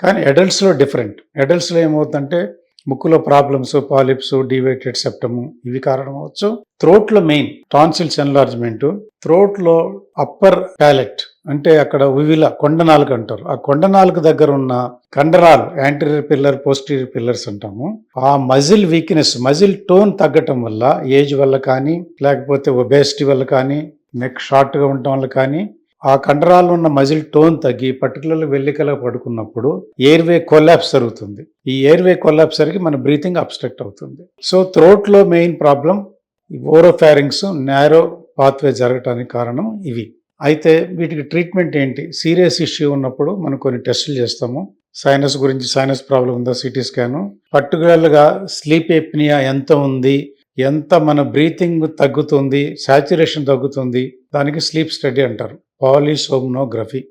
కానీ అడల్ట్స్లో డిఫరెంట్. అడల్ట్స్లో ఏమవుతుందంటే ముక్కులో ప్రాబ్లమ్స్, పాలిప్స్, డివేటెడ్ సెప్టము ఇవి కారణం అవ్వచ్చు. థ్రోట్లో మెయిన్ టాన్సిల్స్ ఎన్లార్జ్మెంట్, థ్రోట్లో అప్పర్ ప్యాలెట్ అంటే అక్కడ ఉవిల కొండ నాలుక అంటారు. ఆ కొండ నాలుక దగ్గర ఉన్న కండరాలు యాంటీరియర్ పిల్లర్, పోస్టీరియర్ పిల్లర్స్ అంటాము. ఆ మజిల్ వీక్నెస్, మజిల్ టోన్ తగ్గటం వల్ల, ఏజ్ వల్ల కానీ, లేకపోతే ఒబేసిటీ వల్ల కానీ, నెక్ షార్ట్గా ఉండటం వల్ల కానీ, ఆ కండరాలు ఉన్న మజిల్ టోన్ తగ్గి పర్టికులర్గా వెల్లికలా పడుకున్నప్పుడు ఎయిర్వే కొలాప్స్ జరుగుతుంది. ఈ ఎయిర్వే కొలాప్స్ జరిగి మన బ్రీతింగ్ అబ్స్ట్రక్ట్ అవుతుంది. సో థ్రోట్లో main problem oropharynx, narrow pathway జరగటానికి కారణం ఇవి. అయితే వీటికి ట్రీట్మెంట్ ఏంటి? సీరియస్ ఇష్యూ ఉన్నప్పుడు మనం కొన్ని టెస్టులు చేస్తాము. సైనస్ గురించి, సైనస్ ప్రాబ్లం ఉందా, సిటీ స్కాను, పర్టికులర్గా స్లీప్ ఎప్నియా ఎంత ఉంది, ఎంత మన బ్రీతింగ్ తగ్గుతుంది, సాచురేషన్ తగ్గుతుంది, దానికి స్లీప్ స్టడీ అంటారు, పాలిసోమ్నోగ్రఫీ.